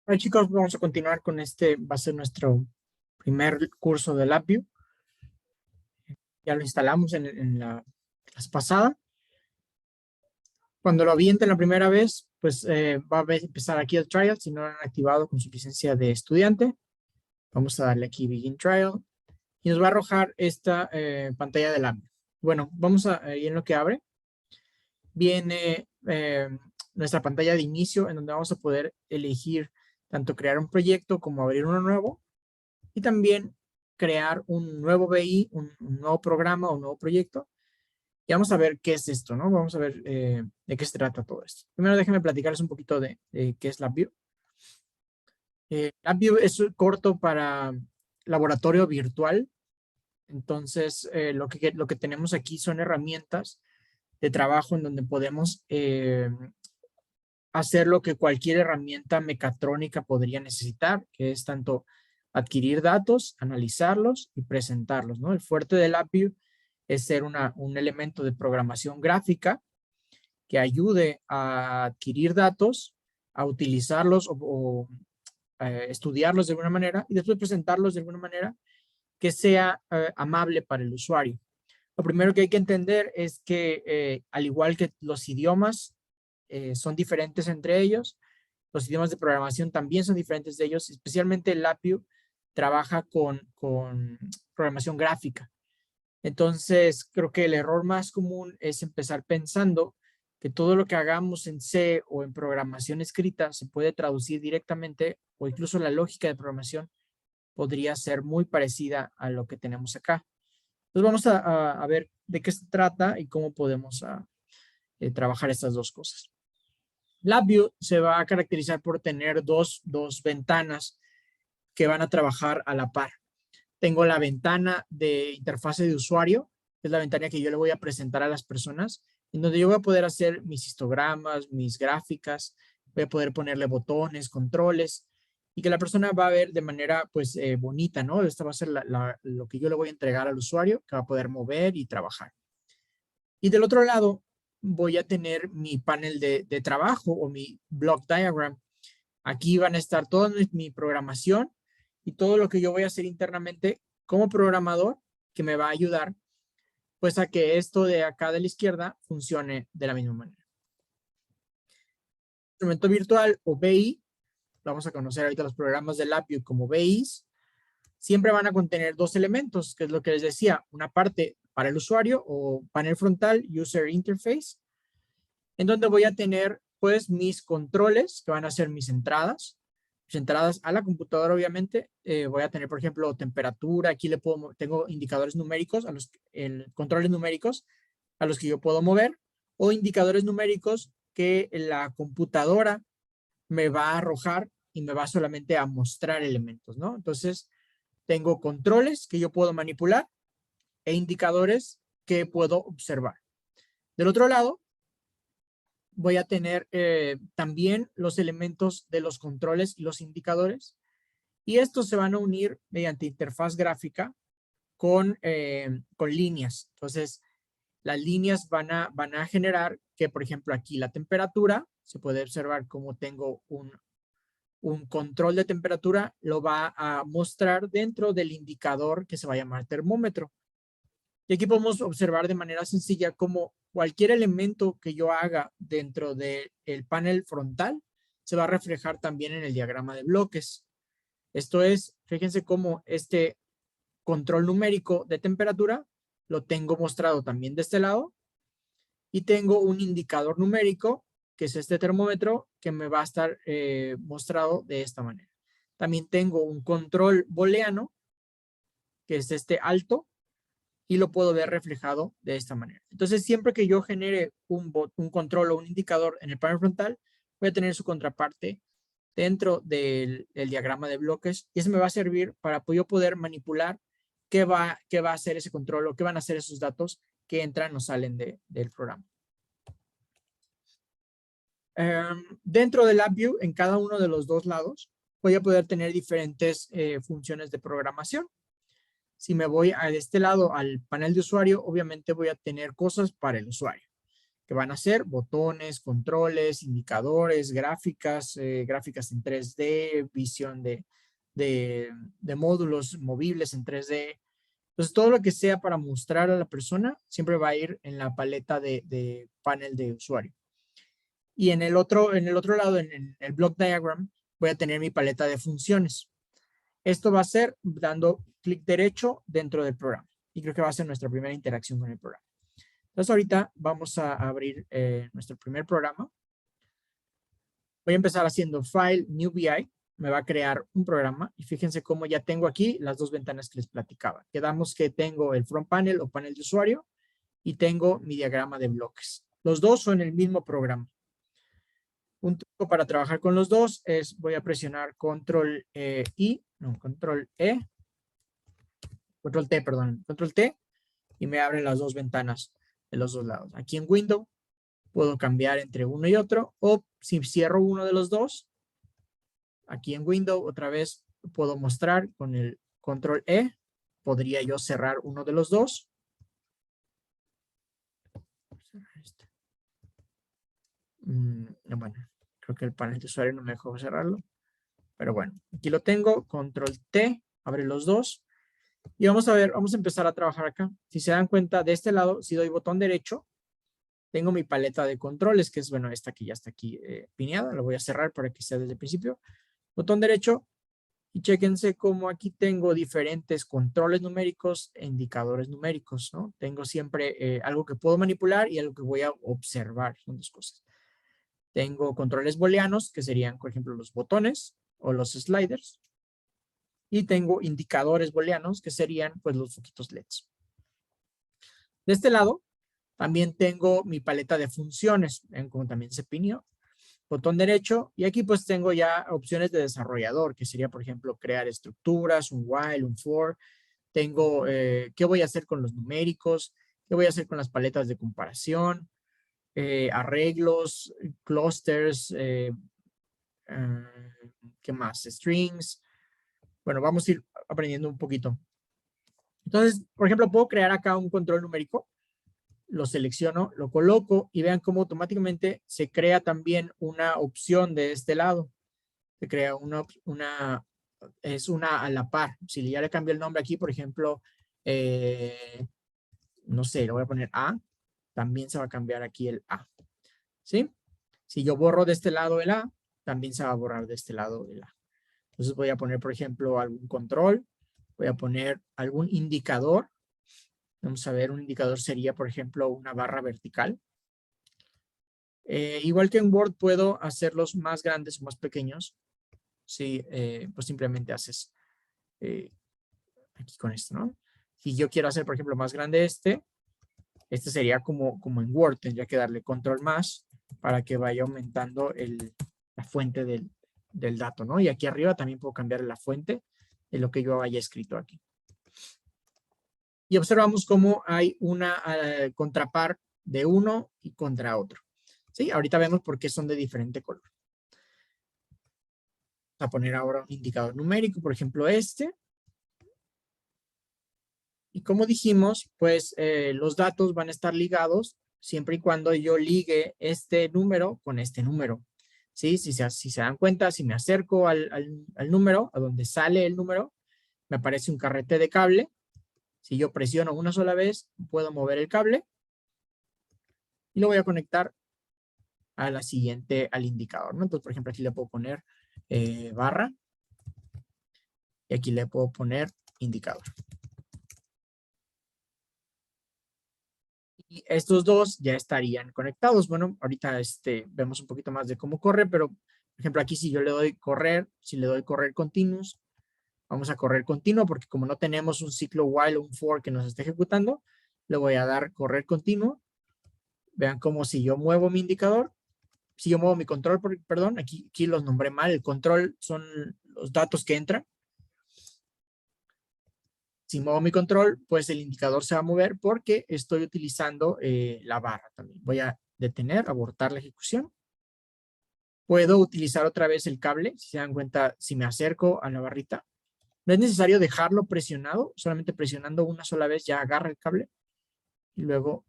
Hola chicos, vamos a continuar con va a ser nuestro primer curso de LabVIEW. Ya lo instalamos en la clase pasada. Cuando lo avienten la primera vez, pues va a empezar aquí el trial, si no lo han activado con su licencia de estudiante. Vamos a darle aquí Begin Trial y nos va a arrojar esta pantalla de LabVIEW. Bueno, vamos a ir en lo que abre. Viene nuestra pantalla de inicio en donde vamos a poder elegir tanto crear un proyecto como abrir uno nuevo. Y también crear un nuevo BI, un nuevo programa o un nuevo proyecto. Y vamos a ver qué es esto, ¿no? Vamos a ver de qué se trata todo esto. Primero déjenme platicarles un poquito de qué es LabVIEW. LabVIEW es corto para laboratorio virtual. Entonces, lo que tenemos aquí son herramientas de trabajo en donde podemos hacer lo que cualquier herramienta mecatrónica podría necesitar, que es tanto adquirir datos, analizarlos y presentarlos, ¿no? El fuerte del LabVIEW es ser un elemento de programación gráfica que ayude a adquirir datos, a utilizarlos o estudiarlos de alguna manera y después presentarlos de alguna manera que sea amable para el usuario. Lo primero que hay que entender es que al igual que los idiomas son diferentes entre ellos, los idiomas de programación también son diferentes de ellos, especialmente el LabVIEW trabaja con programación gráfica. Entonces, creo que el error más común es empezar pensando que todo lo que hagamos en C o en programación escrita se puede traducir directamente o incluso la lógica de programación podría ser muy parecida a lo que tenemos acá. Entonces, vamos a ver de qué se trata y cómo podemos trabajar estas dos cosas. LabVIEW se va a caracterizar por tener dos ventanas que van a trabajar a la par. Tengo la ventana de interfase de usuario, que es la ventana que yo le voy a presentar a las personas, en donde yo voy a poder hacer mis histogramas, mis gráficas, voy a poder ponerle botones, controles, y que la persona va a ver de manera pues bonita, ¿no? Esta va a ser lo que yo le voy a entregar al usuario, que va a poder mover y trabajar. Y del otro lado voy a tener mi panel de trabajo o mi block diagram. Aquí van a estar toda mi programación y todo lo que yo voy a hacer internamente como programador que me va a ayudar pues a que esto de acá de la izquierda funcione de la misma manera. Instrumento virtual o BI, vamos a conocer ahorita los programas de LabVIEW como BIs, siempre van a contener dos elementos, que es lo que les decía, una parte para el usuario o panel frontal, user interface, en donde voy a tener pues mis controles, que van a ser mis entradas a la computadora, obviamente. Voy a tener, por ejemplo, temperatura, aquí tengo indicadores numéricos, controles numéricos a los que yo puedo mover, o indicadores numéricos que la computadora me va a arrojar y me va solamente a mostrar elementos, ¿no? Entonces, tengo controles que yo puedo manipular e indicadores que puedo observar. Del otro lado, voy a tener también los elementos de los controles y los indicadores. Y estos se van a unir mediante interfaz gráfica con líneas. Entonces, las líneas van a generar que, por ejemplo, aquí la temperatura, se puede observar como tengo un control de temperatura, lo va a mostrar dentro del indicador que se va a llamar termómetro. Y aquí podemos observar de manera sencilla cómo cualquier elemento que yo haga dentro del panel frontal se va a reflejar también en el diagrama de bloques. Esto es, fíjense cómo este control numérico de temperatura lo tengo mostrado también de este lado y tengo un indicador numérico que es este termómetro que me va a estar mostrado de esta manera. También tengo un control booleano que es este alto y lo puedo ver reflejado de esta manera. Entonces, siempre que yo genere un control o un indicador en el panel frontal, voy a tener su contraparte dentro del diagrama de bloques y eso me va a servir para yo poder manipular qué va a hacer ese control o qué van a hacer esos datos que entran o salen del programa. Dentro del LabVIEW, en cada uno de los dos lados, voy a poder tener diferentes funciones de programación. Si me voy a este lado al panel de usuario, obviamente voy a tener cosas para el usuario. que van a ser botones, controles, indicadores, gráficas, gráficas en 3D, visión de módulos movibles en 3D. Entonces, todo lo que sea para mostrar a la persona siempre va a ir en la paleta de panel de usuario. Y en el otro lado, en el block diagram, voy a tener mi paleta de funciones. Esto va a ser dando clic derecho dentro del programa. Y creo que va a ser nuestra primera interacción con el programa. Entonces, ahorita vamos a abrir nuestro primer programa. Voy a empezar haciendo File, New BI. Me va a crear un programa. Y fíjense cómo ya tengo aquí las dos ventanas que les platicaba. Quedamos que tengo el front panel o panel de usuario y tengo mi diagrama de bloques. Los dos son el mismo programa. Un truco para trabajar con los dos es, voy a presionar Control T, y me abren las dos ventanas de los dos lados. Aquí en Windows puedo cambiar entre uno y otro, o si cierro uno de los dos, aquí en Windows otra vez puedo mostrar con el Control E, podría yo cerrar uno de los dos. Bueno, creo que el panel de usuario no me dejó cerrarlo. Pero bueno, aquí lo tengo. Control T, abre los dos. Y vamos a ver, vamos a empezar a trabajar acá. Si se dan cuenta, de este lado, si doy botón derecho, tengo mi paleta de controles, que es, bueno, esta que ya está aquí pineada. Lo voy a cerrar para que sea desde el principio. Botón derecho. Y chéquense cómo aquí tengo diferentes controles numéricos e indicadores numéricos, ¿no? Tengo siempre algo que puedo manipular y algo que voy a observar. Son dos cosas. Tengo controles booleanos, que serían, por ejemplo, los botones o los sliders. Y tengo indicadores booleanos, que serían, pues, los foquitos LEDs. De este lado, también tengo mi paleta de funciones, como también se pineó. Botón derecho, y aquí pues tengo ya opciones de desarrollador, que sería, por ejemplo, crear estructuras, un while, un for. Tengo qué voy a hacer con los numéricos, qué voy a hacer con las paletas de comparación, arreglos, clusters, ¿qué más? Strings. Bueno, vamos a ir aprendiendo un poquito. Entonces, por ejemplo, puedo crear acá un control numérico. Lo selecciono, lo coloco y vean cómo automáticamente se crea también una opción de este lado. Se crea es una a la par. Si ya le cambio el nombre aquí, por ejemplo, no sé, le voy a poner A, también se va a cambiar aquí el A. ¿Sí? Si yo borro de este lado el A, también se va a borrar de este lado el A. Entonces voy a poner, por ejemplo, algún control, voy a poner algún indicador. Vamos a ver, un indicador sería, por ejemplo, una barra vertical. Igual que en Word, puedo hacerlos más grandes o más pequeños. Sí, pues simplemente haces aquí con esto, ¿no? Si yo quiero hacer, por ejemplo, más grande este sería como en Word. Tendría que darle control más para que vaya aumentando la fuente del dato, ¿no? Y aquí arriba también puedo cambiar la fuente de lo que yo haya escrito aquí. Y observamos cómo hay una contrapar de uno y contra otro. ¿Sí? Ahorita vemos por qué son de diferente color. Vamos a poner ahora un indicador numérico, por ejemplo este. Y como dijimos, pues los datos van a estar ligados siempre y cuando yo ligue este número con este número. ¿Sí? Si se dan cuenta, si me acerco al número, a donde sale el número, me aparece un carrete de cable. Si yo presiono una sola vez, puedo mover el cable y lo voy a conectar a la siguiente, al indicador, ¿no? Entonces, por ejemplo, aquí le puedo poner barra y aquí le puedo poner indicador. Y estos dos ya estarían conectados. Bueno, ahorita vemos un poquito más de cómo corre, pero, por ejemplo, aquí si yo le doy correr, si le doy correr continuous, vamos a correr continuo porque como no tenemos un ciclo while o un for que nos esté ejecutando, le voy a dar correr continuo. Vean como si yo muevo mi indicador, si yo muevo mi control, perdón, aquí los nombré mal. El control son los datos que entran. Si muevo mi control, pues el indicador se va a mover porque estoy utilizando la barra también. Voy a detener, abortar la ejecución. Puedo utilizar otra vez el cable. Si se dan cuenta, si me acerco a la barrita, no es necesario dejarlo presionado. Solamente presionando una sola vez ya agarra el cable. Y luego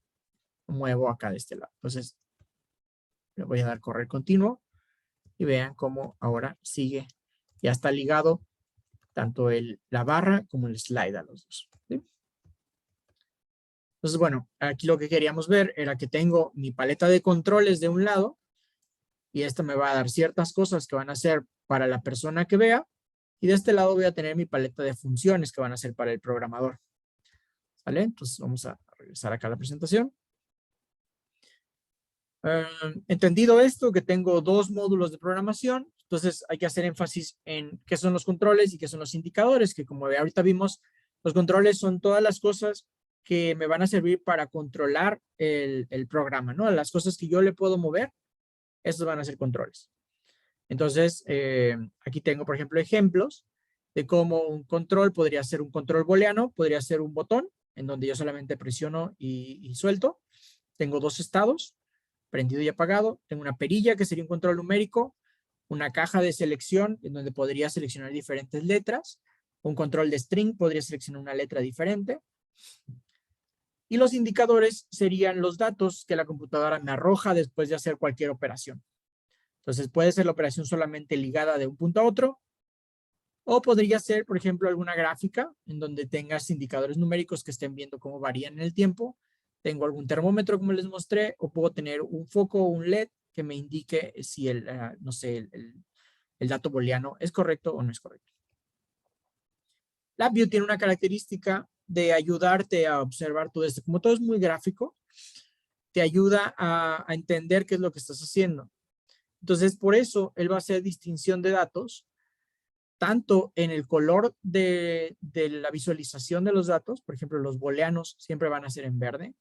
muevo acá de este lado. Entonces, le voy a dar correr continuo y vean cómo ahora sigue. Ya está ligado tanto la barra como el slide a los dos. ¿Sí? Entonces, bueno, aquí lo que queríamos ver era que tengo mi paleta de controles de un lado y esto me va a dar ciertas cosas que van a ser para la persona que vea y de este lado voy a tener mi paleta de funciones que van a ser para el programador. ¿Vale? Entonces vamos a regresar acá a la presentación. Entendido esto, que tengo dos módulos de programación, entonces hay que hacer énfasis en qué son los controles y qué son los indicadores, que como ahorita vimos, los controles son todas las cosas que me van a servir para controlar el programa, ¿no? Las cosas que yo le puedo mover, estos van a ser controles. Entonces, aquí tengo, por ejemplo, ejemplos de cómo un control podría ser un control booleano, podría ser un botón, en donde yo solamente presiono y suelto. Tengo dos estados, prendido y apagado. Tengo una perilla, que sería un control numérico, una caja de selección, en donde podría seleccionar diferentes letras. Un control de string, podría seleccionar una letra diferente. Y los indicadores serían los datos que la computadora me arroja después de hacer cualquier operación. Entonces puede ser la operación solamente ligada de un punto a otro, o podría ser, por ejemplo, alguna gráfica en donde tengas indicadores numéricos que estén viendo cómo varían en el tiempo. Tengo algún termómetro, como les mostré, o puedo tener un foco o un LED que me indique si no sé, el dato booleano es correcto o no es correcto. LabVIEW tiene una característica de ayudarte a observar todo esto. Como todo es muy gráfico, te ayuda a entender qué es lo que estás haciendo. Entonces, por eso, él va a hacer distinción de datos, tanto en el color de la visualización de los datos. Por ejemplo, los booleanos siempre van a ser en verde.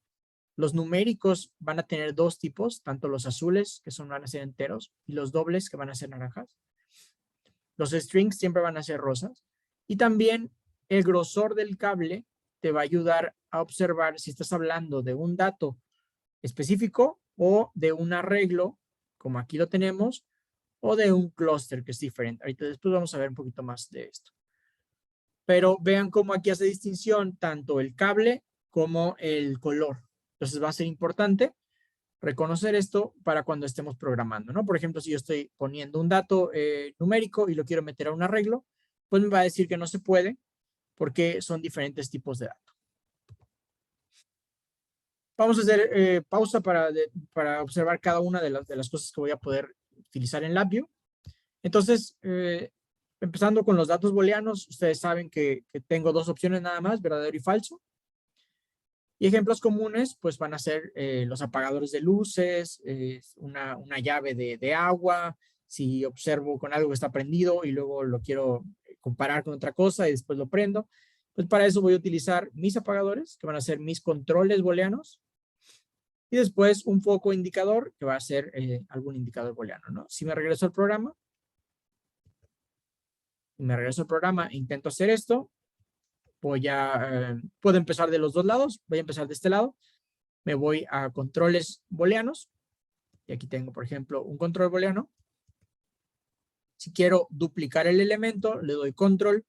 Los numéricos van a tener dos tipos, tanto los azules, que van a ser enteros, y los dobles, que van a ser naranjas. Los strings siempre van a ser rosas. Y también el grosor del cable te va a ayudar a observar si estás hablando de un dato específico o de un arreglo, como aquí lo tenemos, o de un clúster que es diferente. Ahorita después vamos a ver un poquito más de esto. Pero vean cómo aquí hace distinción tanto el cable como el color. Entonces va a ser importante reconocer esto para cuando estemos programando, ¿no? Por ejemplo, si yo estoy poniendo un dato numérico y lo quiero meter a un arreglo, pues me va a decir que no se puede porque son diferentes tipos de datos. Vamos a hacer pausa para observar cada una de las cosas que voy a poder utilizar en LabVIEW. Entonces, empezando con los datos booleanos, ustedes saben que tengo dos opciones nada más, verdadero y falso. Y ejemplos comunes, pues van a ser los apagadores de luces, una llave de agua, si observo con algo que está prendido y luego lo quiero comparar con otra cosa y después lo prendo, pues para eso voy a utilizar mis apagadores, que van a ser mis controles booleanos, y después un foco indicador, que va a ser algún indicador booleano, ¿no? Si me regreso al programa, e intento hacer esto, puedo empezar de los dos lados, voy a empezar de este lado, me voy a controles booleanos, y aquí tengo, por ejemplo, un control booleano. Si quiero duplicar el elemento, le doy control,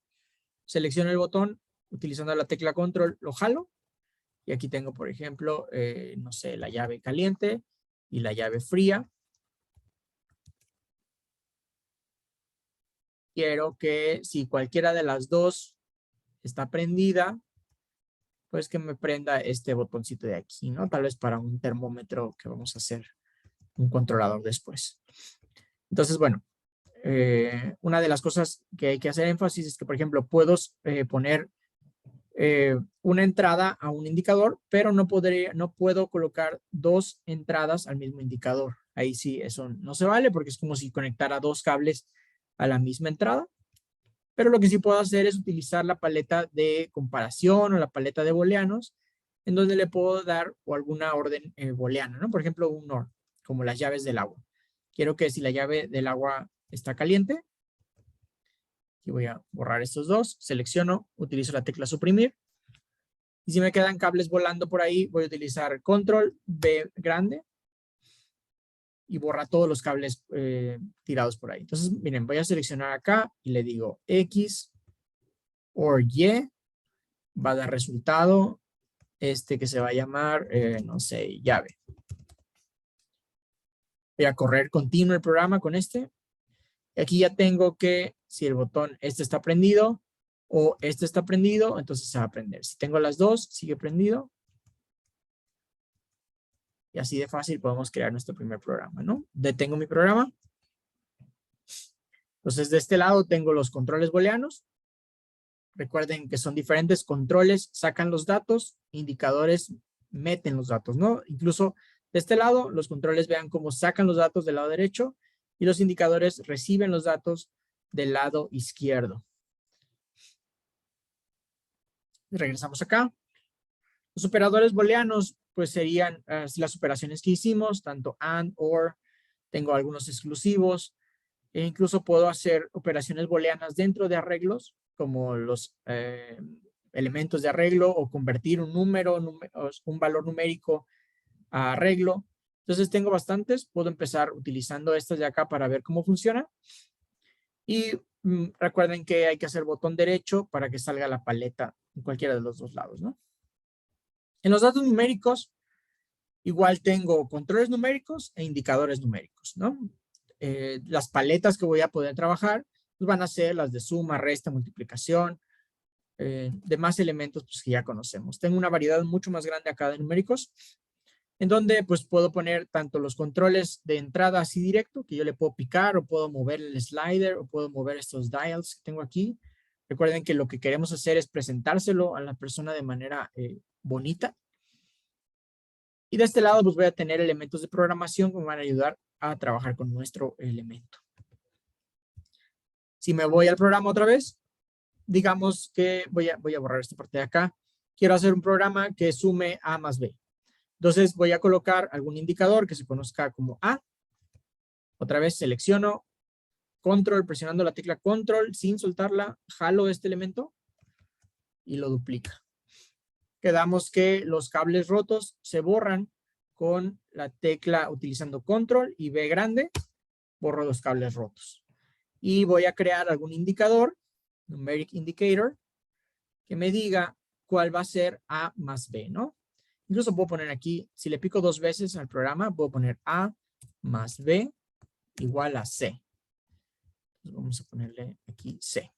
selecciono el botón, utilizando la tecla control, lo jalo, y aquí tengo, por ejemplo, no sé, la llave caliente y la llave fría. Quiero que si cualquiera de las dos está prendida, pues que me prenda este botoncito de aquí, ¿no? Tal vez para un termómetro que vamos a hacer un controlador después. Entonces, bueno, una de las cosas que hay que hacer énfasis es que, por ejemplo, puedo poner una entrada a un indicador, pero no puedo colocar dos entradas al mismo indicador. Ahí sí, eso no se vale porque es como si conectara dos cables a la misma entrada. Pero lo que sí puedo hacer es utilizar la paleta de comparación o la paleta de booleanos, en donde le puedo dar o alguna orden booleana, ¿no? Por ejemplo, un OR, como las llaves del agua. Quiero que si la llave del agua está caliente, y voy a borrar estos dos, selecciono, utilizo la tecla suprimir, y si me quedan cables volando por ahí, voy a utilizar control B grande, y borra todos los cables tirados por ahí. Entonces, miren, voy a seleccionar acá, y le digo X, OR Y, va a dar resultado que se va a llamar, no sé, llave. Voy a correr continuo el programa con este. Aquí ya tengo que si el botón está prendido o está prendido, entonces se va a prender. Si tengo las dos, sigue prendido. Y así de fácil podemos crear nuestro primer programa, ¿no? Detengo mi programa. Entonces, de este lado tengo los controles booleanos. Recuerden que son diferentes controles, sacan los datos, indicadores meten los datos, ¿no? Incluso de este lado, los controles vean cómo sacan los datos del lado derecho y los indicadores reciben los datos del lado izquierdo. Regresamos acá. Los operadores booleanos, pues serían las operaciones que hicimos, tanto AND, OR, tengo algunos exclusivos, e incluso puedo hacer operaciones booleanas dentro de arreglos, como los elementos de arreglo o convertir un número, un valor numérico a arreglo. Entonces tengo bastantes, puedo empezar utilizando estas de acá para ver cómo funciona. Y recuerden que hay que hacer botón derecho para que salga la paleta en cualquiera de los dos lados, ¿no? En los datos numéricos, igual tengo controles numéricos e indicadores numéricos, ¿no? Las paletas que voy a poder trabajar pues van a ser las de suma, resta, multiplicación, demás elementos pues, que ya conocemos. Tengo una variedad mucho más grande acá de numéricos, en donde pues puedo poner tanto los controles de entrada así directo, que yo le puedo picar, o puedo mover el slider, o puedo mover estos dials que tengo aquí. Recuerden que lo que queremos hacer es presentárselo a la persona de manera bonita. Y de este lado pues voy a tener elementos de programación que me van a ayudar a trabajar con nuestro elemento. Si me voy al programa otra vez, digamos que voy a borrar esta parte de acá. Quiero hacer un programa que sume A más B. Entonces voy a colocar algún indicador que se conozca como A. Otra vez selecciono control, presionando la tecla control sin soltarla, jalo este elemento y lo duplica. Quedamos que los cables rotos se borran con la tecla utilizando control y B grande, borro los cables rotos. Y voy a crear algún indicador, numeric indicator, que me diga cuál va a ser A más B, ¿no? Incluso puedo poner aquí, si le pico 2 veces al programa, puedo poner A más B igual a C. Entonces vamos a ponerle aquí C.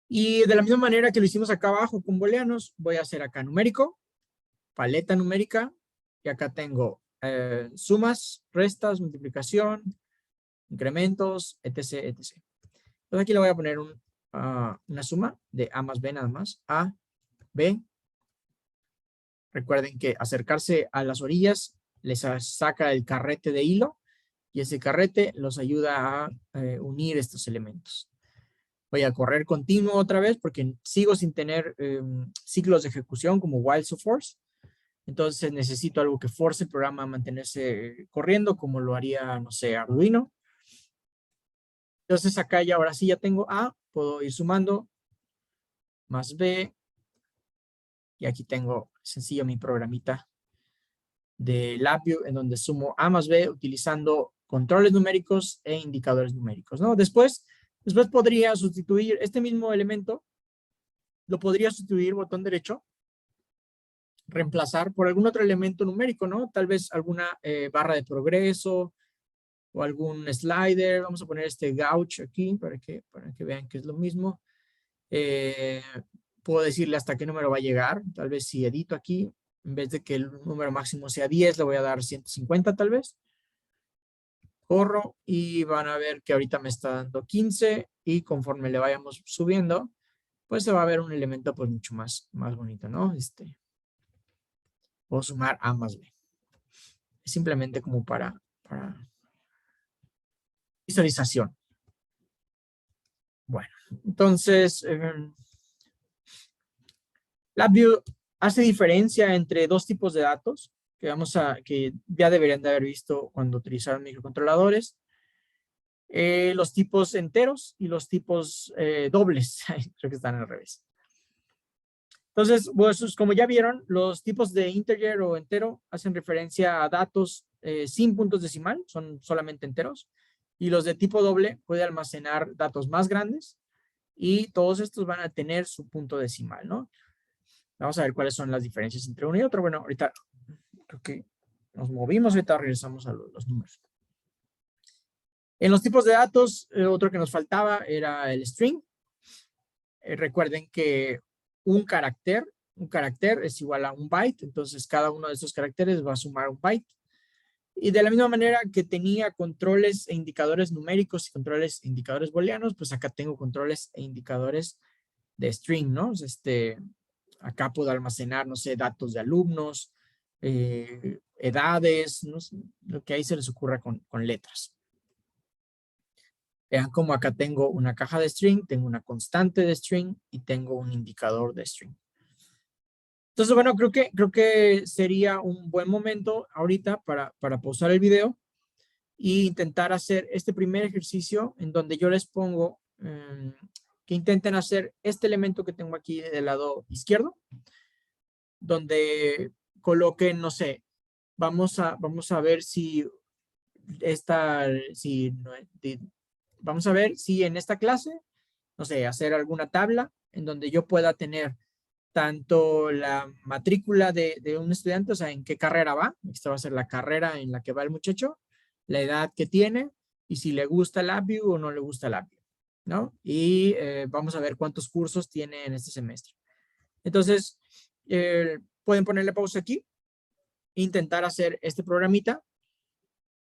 Y de la misma manera que lo hicimos acá abajo con booleanos, voy a hacer acá numérico, paleta numérica, y acá tengo sumas, restas, multiplicación, incrementos, etc, etc. Entonces aquí le voy a poner una suma de A más B nada más, A, B. Recuerden que acercarse a las orillas les saca el carrete de hilo y ese carrete los ayuda a unir estos elementos. Voy a correr continuo otra vez porque sigo sin tener ciclos de ejecución como while so force. Entonces necesito algo que force el programa a mantenerse corriendo como lo haría, no sé, Arduino. Entonces acá ya ahora sí ya tengo A, puedo ir sumando más B. Y aquí tengo sencillo mi programita de LabVIEW en donde sumo A más B utilizando controles numéricos e indicadores numéricos, ¿no? Después podría sustituir este mismo elemento, lo podría sustituir botón derecho, reemplazar por algún otro elemento numérico, ¿no? Tal vez alguna barra de progreso o algún slider. Vamos a poner este gauge aquí para que vean que es lo mismo. Puedo decirle hasta qué número va a llegar. Tal vez si edito aquí, en vez de que el número máximo sea 10, le voy a dar 150 tal vez. Corro y van a ver que ahorita me está dando 15 y conforme le vayamos subiendo, pues se va a ver un elemento pues mucho más bonito, ¿no? Puedo sumar A más B. Es simplemente como para visualización. Bueno, entonces LabVIEW hace diferencia entre dos tipos de datos que ya deberían de haber visto cuando utilizaron microcontroladores. Los tipos enteros y los tipos dobles. Creo que están al revés. Entonces, pues, como ya vieron, los tipos de integer o entero hacen referencia a datos sin puntos decimal, son solamente enteros. Y los de tipo doble puede almacenar datos más grandes y todos estos van a tener su punto decimal, ¿no? Vamos a ver cuáles son las diferencias entre uno y otro. Bueno, ahorita creo que nos movimos, ahorita regresamos a los números. En los tipos de datos, otro que nos faltaba era el string. Recuerden que un carácter es igual a un byte, entonces cada uno de estos caracteres va a sumar un byte. Y de la misma manera que tenía controles e indicadores numéricos y controles e indicadores booleanos, pues acá tengo controles e indicadores de string, ¿no? Acá puedo almacenar, no sé, datos de alumnos, edades, no sé, lo que ahí se les ocurra con letras. Vean como acá tengo una caja de string, tengo una constante de string y tengo un indicador de string. Entonces, bueno, creo que sería un buen momento ahorita para pausar el video e intentar hacer este primer ejercicio en donde yo les pongo que intenten hacer este elemento que tengo aquí del lado izquierdo, donde coloquen, no sé, vamos a ver si vamos a ver si en esta clase, no sé, hacer alguna tabla en donde yo pueda tener tanto la matrícula de un estudiante, o sea, en qué carrera va, esta va a ser la carrera en la que va el muchacho, la edad que tiene y si le gusta el LabVIEW o no le gusta el LabVIEW, ¿no? Y vamos a ver cuántos cursos tiene en este semestre. Entonces, pueden ponerle pausa aquí, intentar hacer este programita.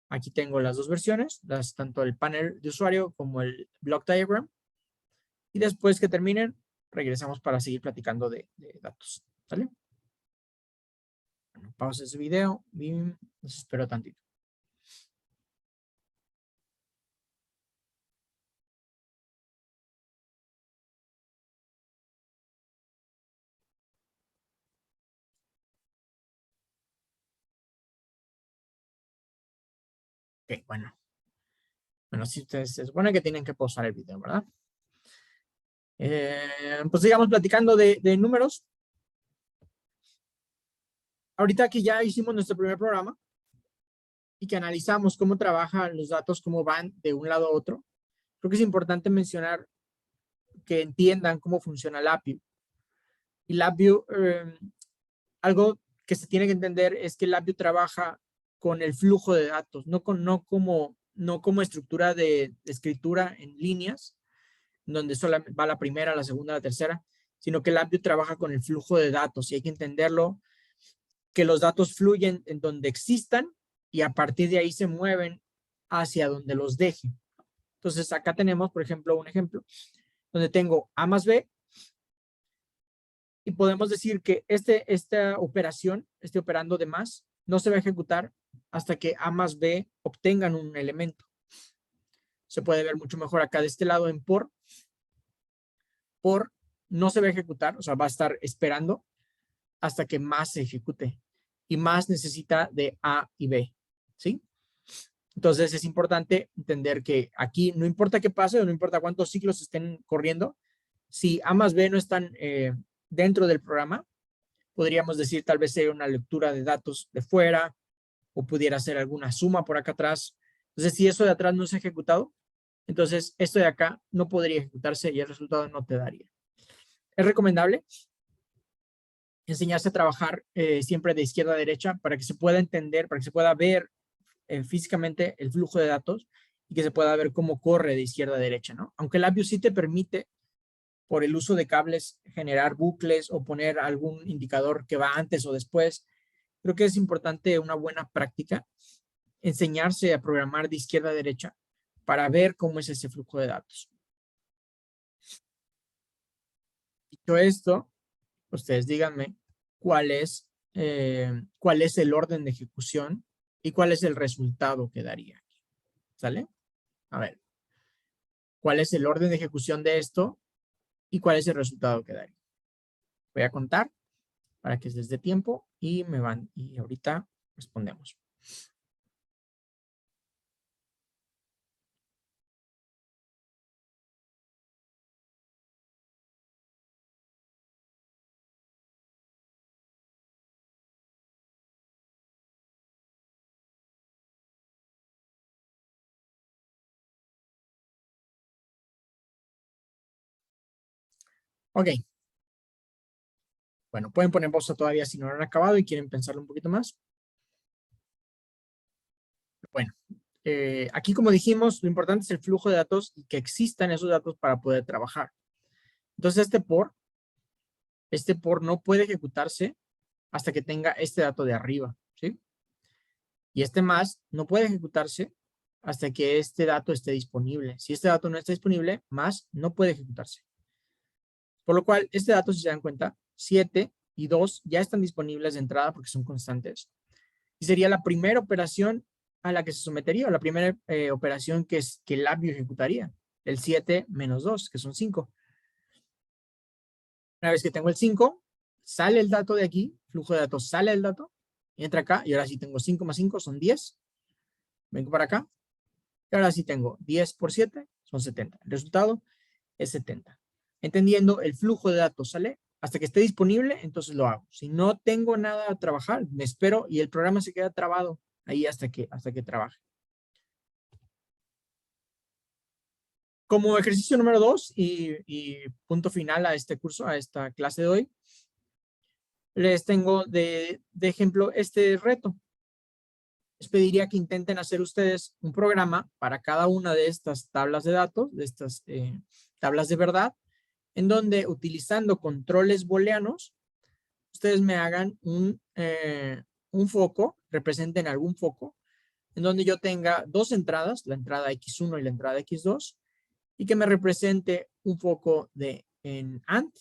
Aquí tengo las dos versiones, tanto el panel de usuario como el block diagram. Y después que terminen, regresamos para seguir platicando de datos. ¿Sale? Bueno, pausa ese video y los espero tantito. Ok, bueno. Bueno, si ustedes se supone que tienen que pausar el video, ¿verdad? Pues sigamos platicando de números. Ahorita que ya hicimos nuestro primer programa y que analizamos cómo trabajan los datos, cómo van de un lado a otro, creo que es importante mencionar que entiendan cómo funciona LabVIEW. Y LabVIEW, algo que se tiene que entender es que LabVIEW trabaja con el flujo de datos, no como estructura de escritura en líneas, donde solo va la primera, la segunda, la tercera, sino que LabVIEW trabaja con el flujo de datos y hay que entenderlo, que los datos fluyen en donde existan y a partir de ahí se mueven hacia donde los deje. Entonces acá tenemos, por ejemplo, un ejemplo donde tengo A más B y podemos decir que esta operación, este operando de más, no se va a ejecutar hasta que A más B obtengan un elemento. Se puede ver mucho mejor acá de este lado en por no se va a ejecutar, o sea, va a estar esperando hasta que más se ejecute. Y más necesita de A y B, ¿sí? Entonces es importante entender que aquí no importa qué pase o no importa cuántos ciclos estén corriendo, si A más B no están dentro del programa, podríamos decir tal vez sea una lectura de datos de fuera o pudiera ser alguna suma por acá atrás. Entonces, si eso de atrás no es ejecutado, entonces esto de acá no podría ejecutarse y el resultado no te daría. Es recomendable enseñarse a trabajar siempre de izquierda a derecha para que se pueda entender, para que se pueda ver físicamente el flujo de datos y que se pueda ver cómo corre de izquierda a derecha, ¿no? Aunque el LabVIEW sí te permite, por el uso de cables, generar bucles o poner algún indicador que va antes o después. Creo que es importante una buena práctica, enseñarse a programar de izquierda a derecha para ver cómo es ese flujo de datos. Dicho esto, ustedes díganme cuál es el orden de ejecución y cuál es el resultado que daría. ¿Sale? A ver, ¿cuál es el orden de ejecución de esto y cuál es el resultado que daría? Voy a contar para que les dé tiempo y y ahorita respondemos. Ok. Bueno, pueden poner pausa todavía si no lo han acabado y quieren pensarlo un poquito más. Bueno, aquí como dijimos, lo importante es el flujo de datos y que existan esos datos para poder trabajar. Entonces este por no puede ejecutarse hasta que tenga este dato de arriba, ¿sí? Y este más no puede ejecutarse hasta que este dato esté disponible. Si este dato no está disponible, más no puede ejecutarse. Por lo cual, este dato, si se dan cuenta, 7 y 2 ya están disponibles de entrada porque son constantes. Y sería la primera operación a la que se sometería, o la primera operación que el labio ejecutaría. El 7 menos 2, que son 5. Una vez que tengo el 5, sale el dato de aquí, flujo de datos, sale el dato, entra acá, y ahora sí tengo 5 más 5 son 10. Vengo para acá, y ahora sí tengo 10 por 7, son 70. El resultado es 70. Entendiendo el flujo de datos, ¿sale? Hasta que esté disponible, entonces lo hago. Si no tengo nada a trabajar, me espero y el programa se queda trabado ahí hasta que trabaje. Como ejercicio número 2 y punto final a este curso, a esta clase de hoy, les tengo de ejemplo este reto. Les pediría que intenten hacer ustedes un programa para cada una de estas tablas de datos, de estas tablas de verdad, en donde utilizando controles booleanos, ustedes me hagan un foco, representen algún foco, en donde yo tenga dos entradas, la entrada X1 y la entrada X2, y que me represente un foco en AND,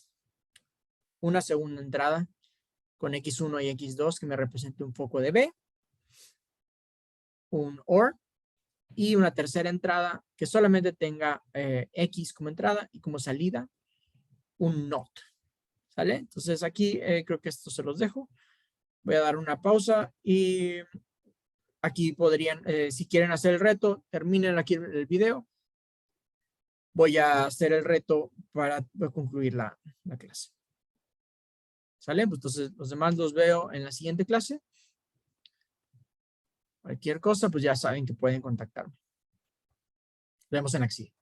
una segunda entrada con X1 y X2 que me represente un foco de B, un OR, y una tercera entrada que solamente tenga X como entrada y como salida un NOT. ¿Sale? Entonces aquí creo que esto se los dejo. Voy a dar una pausa y aquí podrían, si quieren hacer el reto, terminen aquí el video. Voy a hacer el reto para concluir la clase. ¿Sale? Pues entonces los demás los veo en la siguiente clase. Cualquier cosa, pues ya saben que pueden contactarme. Nos vemos en Axi.